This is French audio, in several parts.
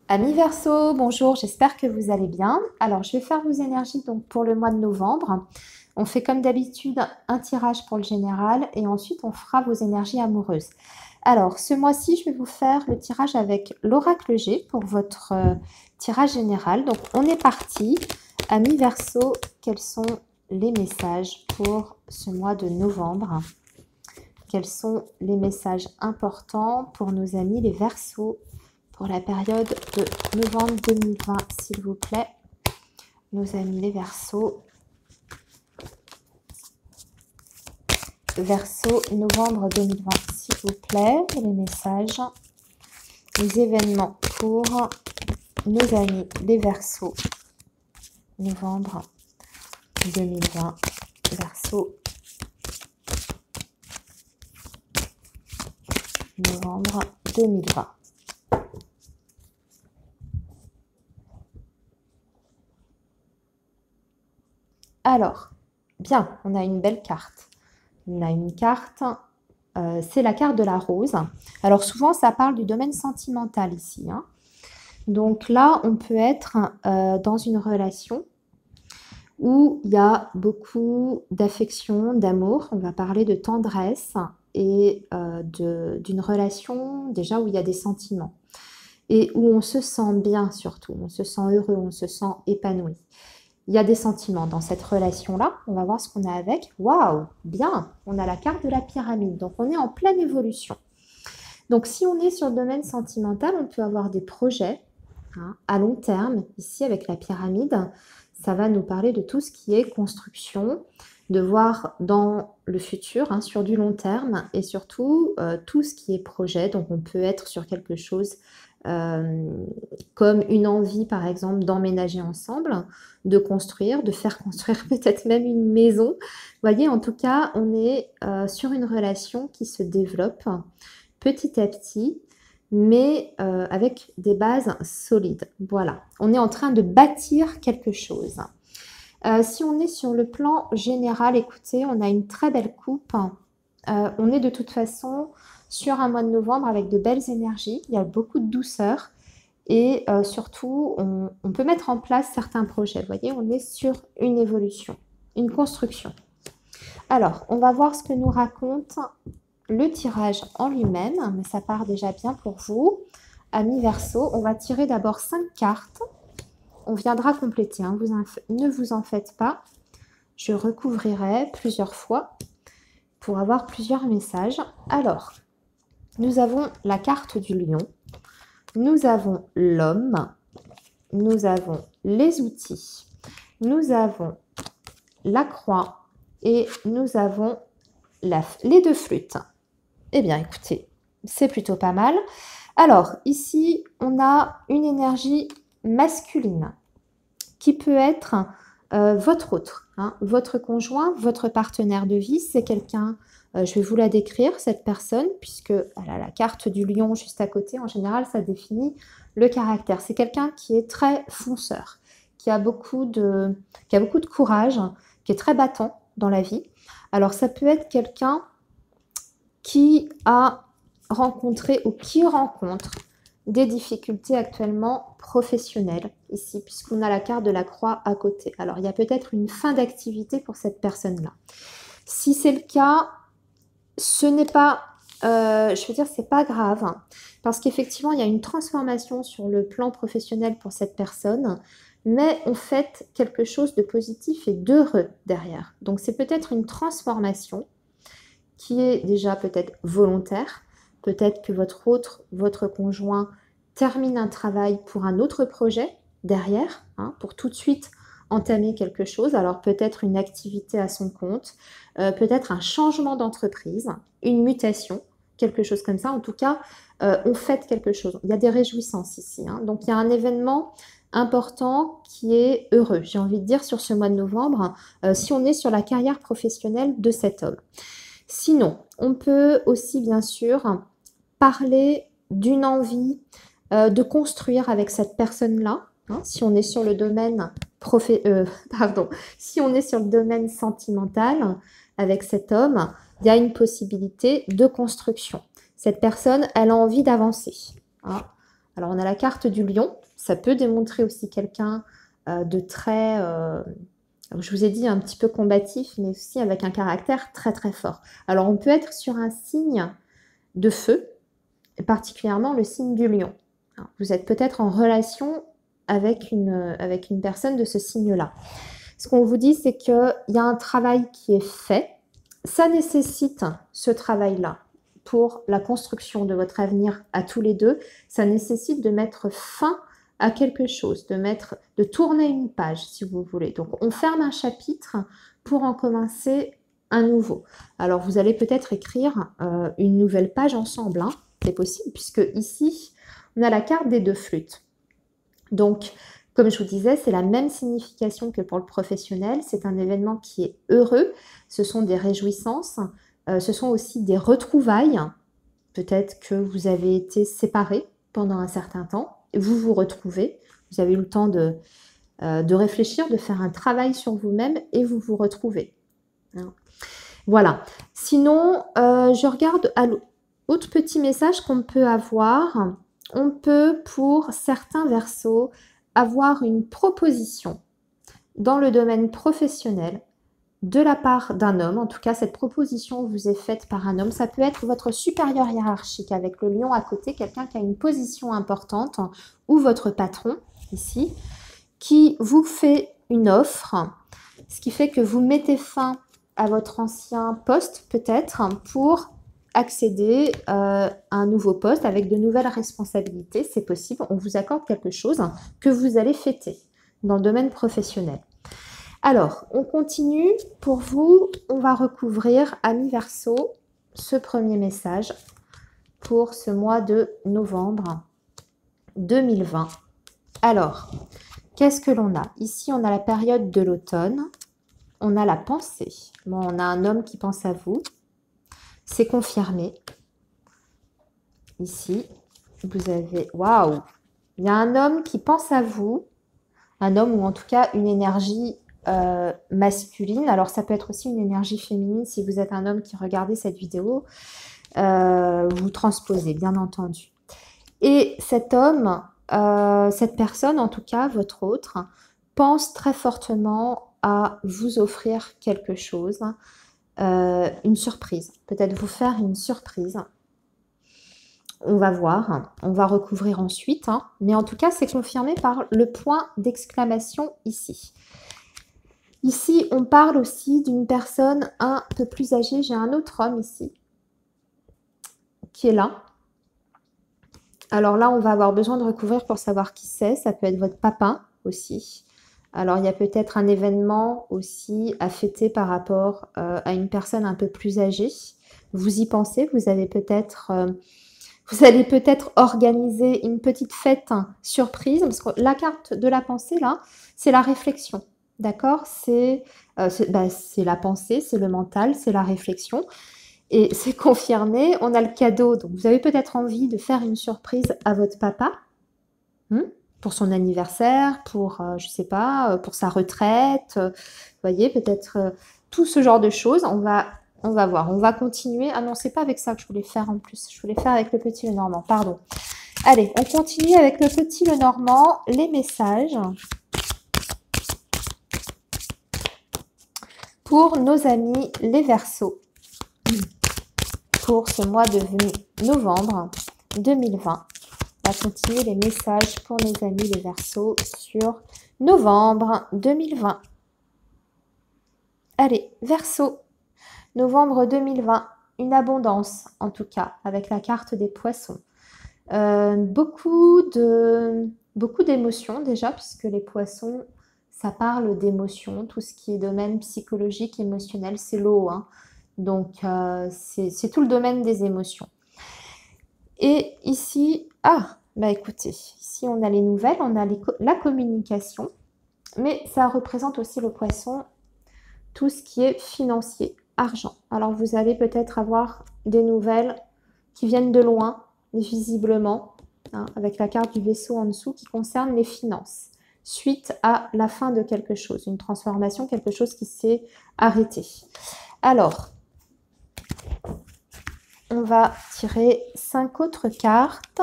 Amis Verseau, bonjour, j'espère que vous allez bien. Alors, je vais faire vos énergies donc pour le mois de novembre. On fait comme d'habitude un tirage pour le général et ensuite on fera vos énergies amoureuses. Alors, ce mois-ci, je vais vous faire le tirage avec l'oracle G pour votre tirage général. Donc, on est parti. Amis Verseau, quels sont les messages pour ce mois de novembre? Quels sont les messages importants pour nos amis les Verseaux pour la période de novembre 2020, s'il vous plaît, nos amis les Verseaux. Verseau, novembre 2020, s'il vous plaît, les messages, les événements pour nos amis les Verseaux. Novembre 2020, Verseau. Novembre 2020. Alors, bien, on a une belle carte. On a une carte, c'est la carte de la rose. Alors souvent, ça parle du domaine sentimental ici. Hein. Donc là, on peut être dans une relation où il y a beaucoup d'affection, d'amour. On va parler de tendresse et d'une relation déjà où il y a des sentiments. Et où on se sent bien surtout, on se sent heureux, on se sent épanoui. Il y a des sentiments dans cette relation-là. On va voir ce qu'on a avec. Waouh, bien, on a la carte de la pyramide. Donc, on est en pleine évolution. Donc, si on est sur le domaine sentimental, on peut avoir des projets à long terme. Ici, avec la pyramide, ça va nous parler de tout ce qui est construction, de voir dans le futur, sur du long terme, et surtout tout ce qui est projet. Donc, on peut être sur quelque chose comme une envie, par exemple, d'emménager ensemble, de construire, de faire construire peut-être même une maison. Vous voyez, en tout cas, on est sur une relation qui se développe petit à petit, mais avec des bases solides. Voilà, on est en train de bâtir quelque chose. Si on est sur le plan général, écoutez, on a une très belle coupe. On est de toute façon sur un mois de novembre avec de belles énergies. Il y a beaucoup de douceur et surtout, on peut mettre en place certains projets. Vous voyez, on est sur une évolution, une construction. Alors, on va voir ce que nous raconte le tirage en lui-même, mais ça part déjà bien pour vous. Amis Verseau, on va tirer d'abord 5 cartes. On viendra compléter, hein. Ne vous en faites pas. Je recouvrirai plusieurs fois pour avoir plusieurs messages. Alors, nous avons la carte du lion, nous avons l'homme, nous avons les outils, nous avons la croix et nous avons les deux flûtes. Eh bien, écoutez, c'est plutôt pas mal. Alors, ici, on a une énergie masculine qui peut être votre autre, votre conjoint, votre partenaire de vie. C'est quelqu'un, je vais vous la décrire, cette personne, puisque elle a la carte du lion juste à côté. En général, ça définit le caractère. C'est quelqu'un qui est très fonceur, qui a beaucoup de courage, qui est très battant dans la vie. Alors, ça peut être quelqu'un qui a rencontré ou qui rencontre des difficultés actuellement professionnelles ici, puisqu'on a la carte de la croix à côté. Alors, il y a peut-être une fin d'activité pour cette personne-là. Si c'est le cas, ce n'est pas, je veux dire, c'est pas grave, parce qu'effectivement, il y a une transformation sur le plan professionnel pour cette personne, mais on fait quelque chose de positif et d'heureux derrière. Donc, c'est peut-être une transformation qui est déjà peut-être volontaire. Peut-être que votre conjoint termine un travail pour un autre projet derrière, pour tout de suite entamer quelque chose. Alors peut-être une activité à son compte, peut-être un changement d'entreprise, une mutation, quelque chose comme ça. En tout cas, on fête quelque chose. Il y a des réjouissances ici. Donc il y a un événement important qui est heureux, j'ai envie de dire, sur ce mois de novembre, si on est sur la carrière professionnelle de cet homme. Sinon, on peut aussi bien sûr parler d'une envie de construire avec cette personne-là. Si on est sur le domaine si on est sur le domaine sentimental avec cet homme, il y a une possibilité de construction. Cette personne, elle a envie d'avancer. Alors, on a la carte du lion. Ça peut démontrer aussi quelqu'un de très, je vous ai dit, un petit peu combatif, mais aussi avec un caractère très, très fort. Alors, on peut être sur un signe de feu, et particulièrement le signe du lion. Alors, vous êtes peut-être en relation avec une personne de ce signe-là. Ce qu'on vous dit, c'est qu'il y a un travail qui est fait. Ça nécessite ce travail-là pour la construction de votre avenir à tous les deux. Ça nécessite de mettre fin à quelque chose, de tourner une page, si vous voulez. Donc, on ferme un chapitre pour en commencer un nouveau. Alors, vous allez peut-être écrire une nouvelle page ensemble, hein. C'est possible, puisque ici, on a la carte des deux flûtes. Donc, comme je vous disais, c'est la même signification que pour le professionnel. C'est un événement qui est heureux. Ce sont des réjouissances. Ce sont aussi des retrouvailles. Peut-être que vous avez été séparés pendant un certain temps. Et vous vous retrouvez. Vous avez eu le temps de réfléchir, de faire un travail sur vous-même et vous vous retrouvez. Voilà. Sinon, je regarde à l'autre petit message qu'on peut avoir. On peut, pour certains versos, avoir une proposition dans le domaine professionnel de la part d'un homme. En tout cas, cette proposition vous est faite par un homme. Ça peut être votre supérieur hiérarchique avec le lion à côté, quelqu'un qui a une position importante, ou votre patron, ici, qui vous fait une offre, ce qui fait que vous mettez fin à votre ancien poste, peut-être, pour accéder à un nouveau poste avec de nouvelles responsabilités. C'est possible, on vous accorde quelque chose que vous allez fêter dans le domaine professionnel. Alors, on continue. Pour vous, on va recouvrir, amis Verseau, ce premier message pour ce mois de novembre 2020. Alors, qu'est-ce que l'on a? Ici, on a la période de l'automne. On a la pensée. Bon, on a un homme qui pense à vous. C'est confirmé. Ici, vous avez... Waouh! Il y a un homme qui pense à vous. Un homme ou en tout cas une énergie masculine. Alors, ça peut être aussi une énergie féminine si vous êtes un homme qui regardez cette vidéo. Vous transposez, bien entendu. Et cet homme, cette personne, en tout cas, votre autre, pense très fortement à vous offrir quelque chose. Une surprise, peut-être vous faire une surprise. On va voir, on va recouvrir ensuite, hein. Mais en tout cas, c'est confirmé par le point d'exclamation ici. Ici, on parle aussi d'une personne un peu plus âgée. J'ai un autre homme ici qui est là. Alors là, on va avoir besoin de recouvrir pour savoir qui c'est. Ça peut être votre papa aussi. Alors, il y a peut-être un événement aussi à fêter par rapport à une personne un peu plus âgée. Vous y pensez, vous allez peut-être organiser une petite fête surprise. Parce que la carte de la pensée, là, c'est la réflexion. D'accord? C'est la pensée, c'est le mental, c'est la réflexion. Et c'est confirmé, on a le cadeau. Donc, vous avez peut-être envie de faire une surprise à votre papa. Pour son anniversaire, pour, je sais pas, pour sa retraite, vous voyez, peut-être tout ce genre de choses. On va voir, on va continuer. Ah non, c'est pas avec ça que je voulais faire en plus. Je voulais faire avec le petit Lenormand, pardon. Allez, on continue avec le petit Lenormand, les messages pour nos amis les Verseaux pour ce mois de novembre 2020. On va continuer les messages pour nos amis les Verseaux sur novembre 2020. Allez, Verseau, novembre 2020, une abondance en tout cas, avec la carte des poissons. Beaucoup d'émotions déjà, puisque les poissons, ça parle d'émotions, tout ce qui est domaine psychologique, émotionnel, c'est l'eau, hein. Donc, c'est tout le domaine des émotions. Et ici, bah écoutez, ici on a les nouvelles, on a la communication, mais ça représente aussi le poisson, tout ce qui est financier, argent. Alors vous allez peut-être avoir des nouvelles qui viennent de loin, visiblement, hein, avec la carte du vaisseau en dessous qui concerne les finances, suite à la fin de quelque chose, une transformation, quelque chose qui s'est arrêté. Alors, on va tirer 5 autres cartes.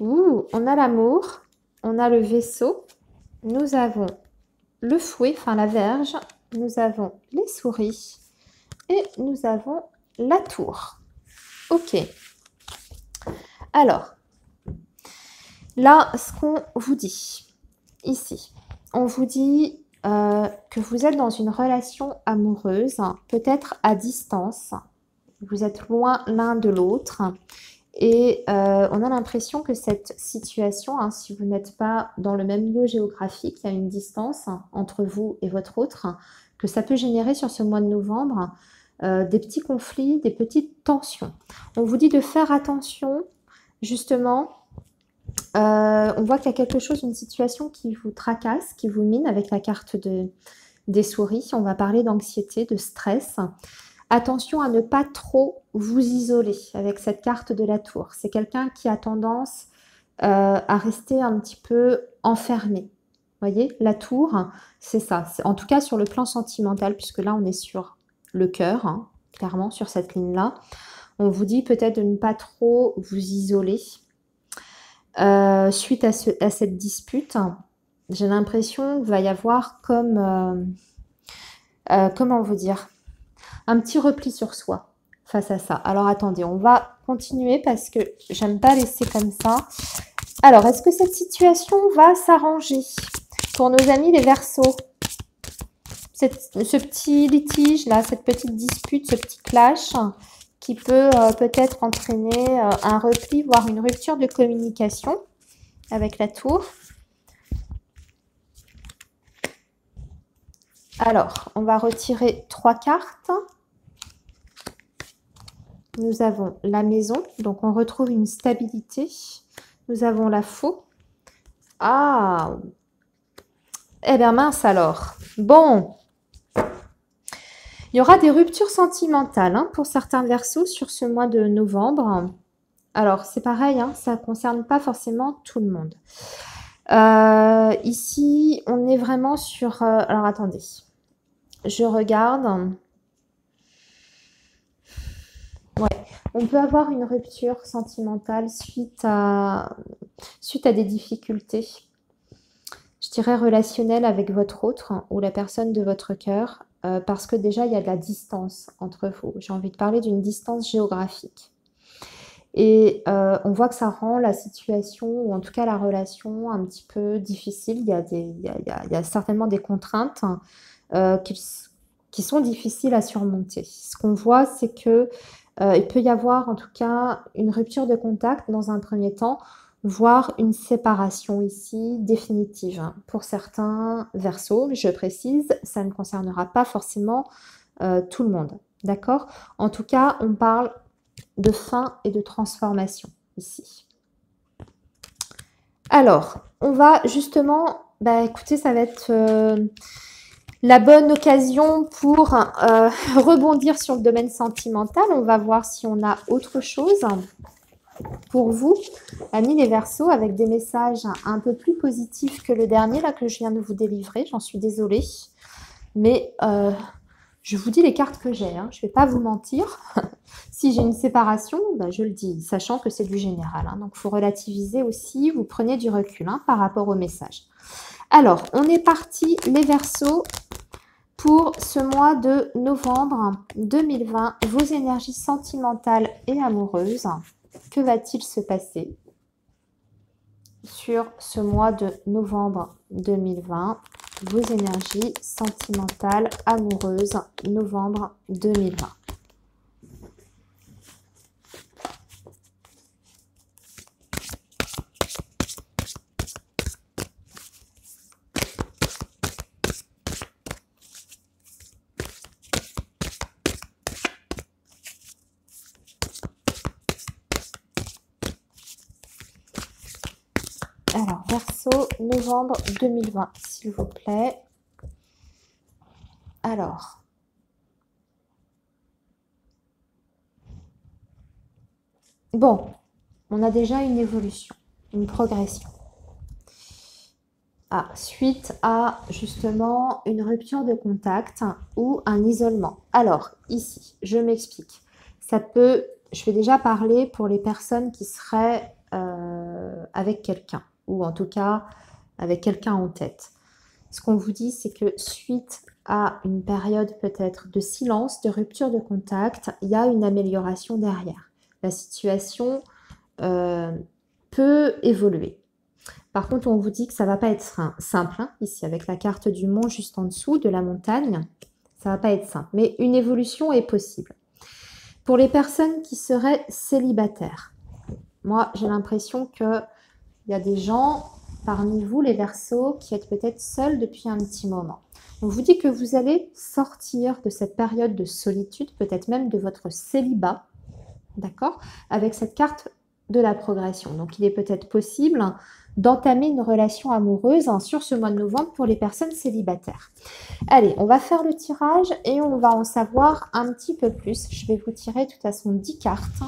Ouh, on a l'amour, on a le vaisseau, nous avons le fouet, enfin la verge, nous avons les souris et nous avons la tour. Ok. Alors, là, ce qu'on vous dit ici, on vous dit que vous êtes dans une relation amoureuse, peut-être à distance. Vous êtes loin l'un de l'autre. Et on a l'impression que cette situation, hein, si vous n'êtes pas dans le même lieu géographique, il y a une distance entre vous et votre autre, que ça peut générer sur ce mois de novembre des petits conflits, des petites tensions. On vous dit de faire attention, justement. On voit qu'il y a quelque chose, une situation qui vous tracasse, qui vous mine avec la carte des souris. On va parler d'anxiété, de stress. Attention à ne pas trop vous isoler avec cette carte de la tour. C'est quelqu'un qui a tendance à rester un petit peu enfermé. Vous voyez, la tour, c'est ça. En tout cas, sur le plan sentimental, puisque là, on est sur le cœur, hein, clairement, sur cette ligne-là. On vous dit peut-être de ne pas trop vous isoler. Suite à cette dispute, j'ai l'impression qu'il va y avoir comme... comment vous dire ? Un petit repli sur soi face à ça. Alors attendez, on va continuer parce que j'aime pas laisser comme ça. Alors, est-ce que cette situation va s'arranger pour nos amis les Verseaux? Ce petit litige là, cette petite dispute, ce petit clash qui peut peut-être entraîner un repli, voire une rupture de communication avec la tour. Alors, on va retirer 3 cartes. Nous avons la maison, donc on retrouve une stabilité. Nous avons la faux. Ah, eh bien mince alors. Bon, il y aura des ruptures sentimentales hein, pour certains Verseaux sur ce mois de novembre. Alors, c'est pareil, hein, ça ne concerne pas forcément tout le monde. Ici, on est vraiment sur... alors, attendez. Je regarde. Ouais, on peut avoir une rupture sentimentale suite à des difficultés, je dirais relationnelles avec votre autre ou la personne de votre cœur, parce que déjà, il y a de la distance entre vous. J'ai envie de parler d'une distance géographique. Et on voit que ça rend la situation, ou en tout cas la relation, un petit peu difficile. Il y a certainement des contraintes qui sont difficiles à surmonter. Ce qu'on voit, c'est que il peut y avoir en tout cas une rupture de contact dans un premier temps, voire une séparation ici définitive. Pour certains Verseaux, je précise, ça ne concernera pas forcément tout le monde. D'accord? En tout cas, on parle de fin et de transformation ici. Alors, on va justement, écoutez, ça va être la bonne occasion pour rebondir sur le domaine sentimental. On va voir si on a autre chose pour vous, amis les Verseaux, avec des messages un peu plus positifs que le dernier là que je viens de vous délivrer. J'en suis désolée, mais je vous dis les cartes que j'ai. Hein. Je ne vais pas vous mentir. Si j'ai une séparation, je le dis, sachant que c'est du général. Hein. Donc, il faut relativiser aussi. Vous prenez du recul hein, par rapport au message. Alors, on est parti, les Verseaux, pour ce mois de novembre 2020. Vos énergies sentimentales et amoureuses. Que va-t-il se passer sur ce mois de novembre 2020? Vos énergies sentimentales, amoureuses, novembre 2020. Alors, Verseau, novembre 2020, s'il vous plaît. Alors, bon, on a déjà une évolution, une progression. Ah, suite à justement une rupture de contact ou un isolement. Alors, ici, je m'explique. Ça peut, je vais déjà parler pour les personnes qui seraient avec quelqu'un, ou en tout cas avec quelqu'un en tête. Ce qu'on vous dit, c'est que suite à une période peut-être de silence, de rupture de contact, il y a une amélioration derrière. La situation peut évoluer. Par contre, on vous dit que ça ne va pas être simple, hein, ici, avec la carte du mont juste en dessous, de la montagne, ça ne va pas être simple. Mais une évolution est possible. Pour les personnes qui seraient célibataires, moi, j'ai l'impression qu'il y a des gens parmi vous, les Verseaux, qui êtes peut-être seuls depuis un petit moment. On vous dit que vous allez sortir de cette période de solitude, peut-être même de votre célibat, d'accord, avec cette carte de la progression. Donc, il est peut-être possible d'entamer une relation amoureuse sur ce mois de novembre pour les personnes célibataires. Allez, on va faire le tirage et on va en savoir un petit peu plus. Je vais vous tirer de toute façon 10 cartes.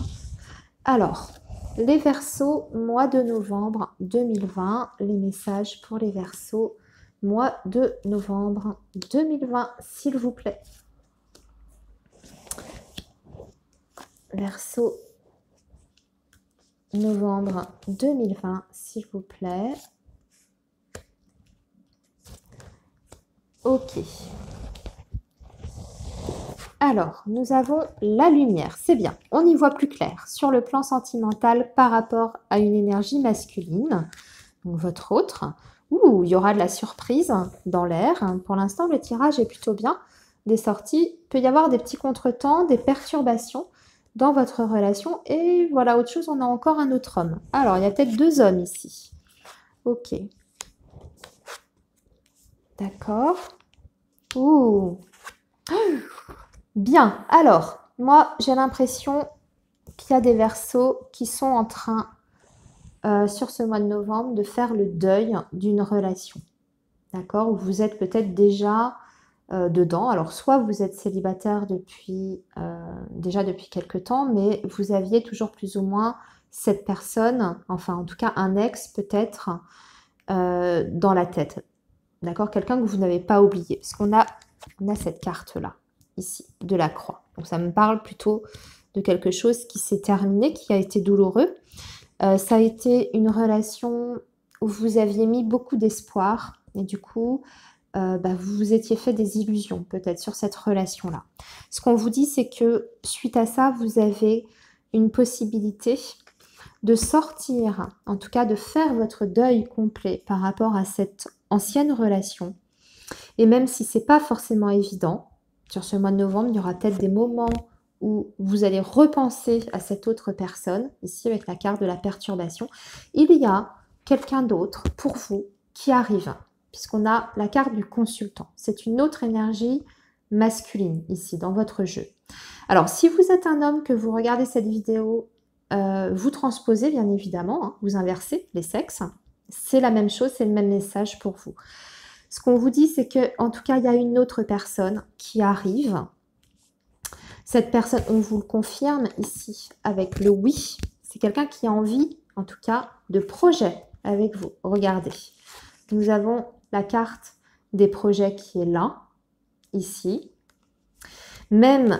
Alors, les Verseaux, mois de novembre 2020, les messages pour les Verseaux, mois de novembre 2020, s'il vous plaît. Verseau, novembre 2020, s'il vous plaît. Ok. Alors, nous avons la lumière, c'est bien. On y voit plus clair sur le plan sentimental par rapport à une énergie masculine. Donc, votre autre. Ouh, il y aura de la surprise dans l'air. Pour l'instant, le tirage est plutôt bien. Des sorties, il peut y avoir des petits contretemps, des perturbations dans votre relation. Et voilà, autre chose, on a encore un autre homme. Alors, il y a peut-être 2 hommes ici. Ok. D'accord. Ouh. Bien. Alors, moi, j'ai l'impression qu'il y a des Verseaux qui sont en train, sur ce mois de novembre, de faire le deuil d'une relation. D'accord? Ou vous êtes peut-être déjà dedans. Alors, soit vous êtes célibataire déjà depuis quelque temps, mais vous aviez toujours plus ou moins cette personne, enfin en tout cas un ex peut-être, dans la tête. D'accord? Quelqu'un que vous n'avez pas oublié. Parce qu'on a cette carte-là, ici, de la croix. Donc ça me parle plutôt de quelque chose qui s'est terminé, qui a été douloureux. Ça a été une relation où vous aviez mis beaucoup d'espoir et du coup, vous vous étiez fait des illusions peut-être sur cette relation-là. Ce qu'on vous dit, c'est que suite à ça, vous avez une possibilité de sortir, en tout cas de faire votre deuil complet par rapport à cette ancienne relation. Et même si c'est pas forcément évident, sur ce mois de novembre, il y aura peut-être des moments où vous allez repenser à cette autre personne, ici avec la carte de la perturbation. Il y a quelqu'un d'autre pour vous qui arrive, puisqu'on a la carte du consultant. C'est une autre énergie masculine ici dans votre jeu. Alors, si vous êtes un homme que vous regardez cette vidéo, vous transposez bien évidemment, hein, vous inversez les sexes. C'est la même chose, c'est le même message pour vous. Ce qu'on vous dit, c'est que, en tout cas, il y a une autre personne qui arrive. Cette personne, on vous le confirme ici avec le oui. C'est quelqu'un qui a envie, en tout cas, de projet avec vous. Regardez. Nous avons la carte des projets qui est là, ici. Même,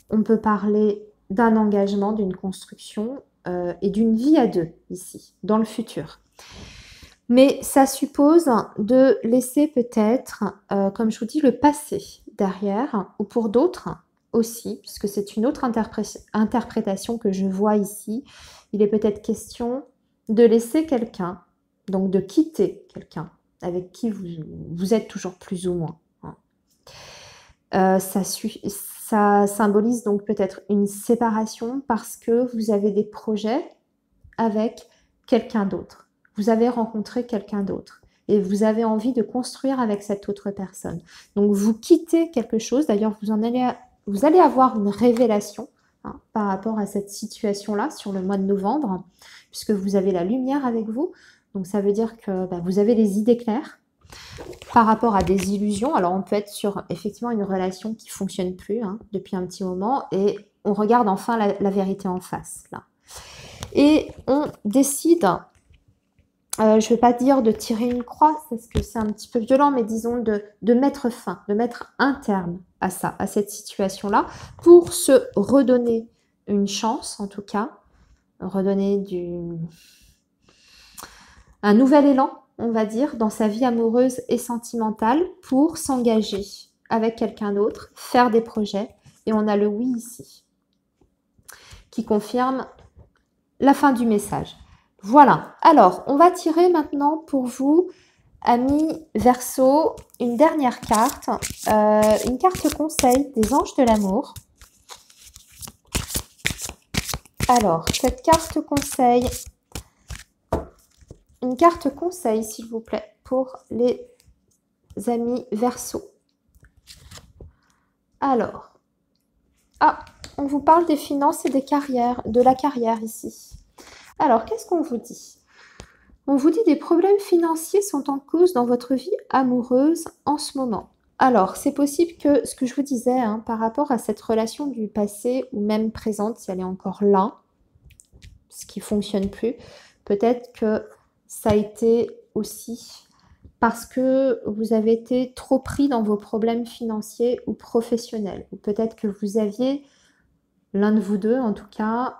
on peut parler d'un engagement, d'une construction et d'une vie à deux, ici, dans le futur. Mais ça suppose de laisser peut-être, comme je vous dis, le passé derrière, ou pour d'autres aussi, puisque c'est une autre interprétation que je vois ici. Il est peut-être question de laisser quelqu'un, donc de quitter quelqu'un avec qui vous êtes toujours plus ou moins. Ça symbolise donc peut-être une séparation parce que vous avez des projets avec quelqu'un d'autre. Vous avez rencontré quelqu'un d'autre et vous avez envie de construire avec cette autre personne. Donc vous quittez quelque chose, d'ailleurs vous allez avoir une révélation par rapport à cette situation-là sur le mois de novembre, puisque vous avez la lumière avec vous. Donc ça veut dire que vous avez les idées claires par rapport à des illusions. Alors on peut être sur effectivement une relation qui ne fonctionne plus depuis un petit moment et on regarde enfin la vérité en face là. Et on décide, je ne vais pas dire de tirer une croix, parce que c'est un petit peu violent, mais disons de mettre fin, de mettre un terme à ça, à cette situation-là, pour se redonner une chance, en tout cas, redonner un nouvel élan, on va dire, dans sa vie amoureuse et sentimentale pour s'engager avec quelqu'un d'autre, faire des projets. Et on a le oui ici, qui confirme la fin du message. Voilà. Alors, on va tirer maintenant pour vous, amis Verseau, une dernière carte. Une carte conseil des anges de l'amour. Alors, cette carte conseil, une carte conseil, s'il vous plaît, pour les amis Verseau. Alors, on vous parle des finances et des carrières, de la carrière ici. Alors, qu'est-ce qu'on vous dit? On vous dit des problèmes financiers sont en cause dans votre vie amoureuse en ce moment. Alors, c'est possible que ce que je vous disais par rapport à cette relation du passé ou même présente, si elle est encore là, ce qui ne fonctionne plus, peut-être que ça a été aussi parce que vous avez été trop pris dans vos problèmes financiers ou professionnels. Ou peut-être que vous aviez, l'un de vous deux en tout cas,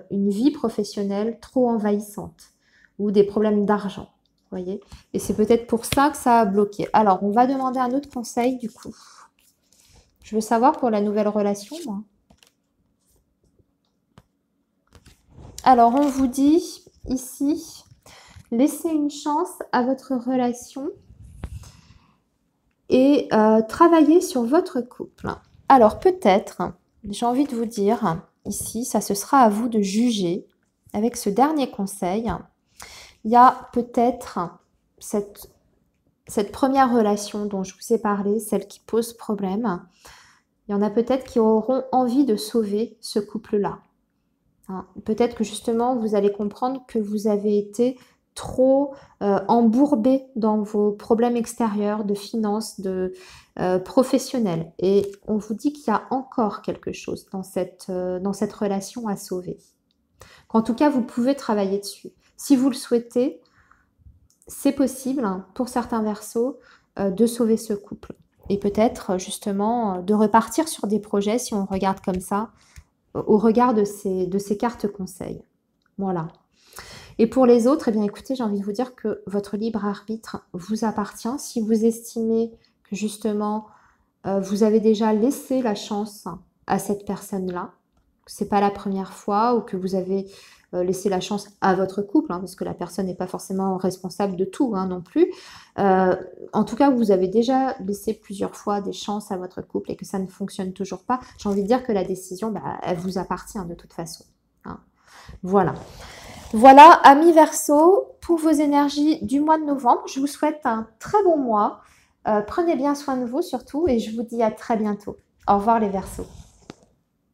une vie professionnelle trop envahissante ou des problèmes d'argent, voyez. Et c'est peut-être pour ça que ça a bloqué. Alors, on va demander un autre conseil du coup. Je veux savoir pour la nouvelle relation, moi. Alors, on vous dit ici, laissez une chance à votre relation et travaillez sur votre couple. Alors, peut-être, j'ai envie de vous dire, ici, ça ce sera à vous de juger avec ce dernier conseil. Il y a peut-être cette première relation dont je vous ai parlé, celle qui pose problème. Il y en a peut-être qui auront envie de sauver ce couple-là. Peut-être que justement, vous allez comprendre que vous avez été trop embourbé dans vos problèmes extérieurs, de finances, de professionnels. Et on vous dit qu'il y a encore quelque chose dans cette relation à sauver. Qu'en tout cas, vous pouvez travailler dessus. Si vous le souhaitez, c'est possible pour certains Verseaux de sauver ce couple. Et peut-être justement de repartir sur des projets, si on regarde comme ça, au regard de ces cartes conseils. Voilà. Et pour les autres, eh bien écoutez, j'ai envie de vous dire que votre libre arbitre vous appartient. Si vous estimez que justement, vous avez déjà laissé la chance à cette personne-là, que ce n'est pas la première fois, ou que vous avez laissé la chance à votre couple, parce que la personne n'est pas forcément responsable de tout non plus. En tout cas, vous avez déjà laissé plusieurs fois des chances à votre couple et que ça ne fonctionne toujours pas. J'ai envie de dire que la décision, elle vous appartient de toute façon. Voilà. Voilà, amis Verseau, pour vos énergies du mois de novembre. Je vous souhaite un très bon mois. Prenez bien soin de vous surtout et je vous dis à très bientôt. Au revoir les Verseaux.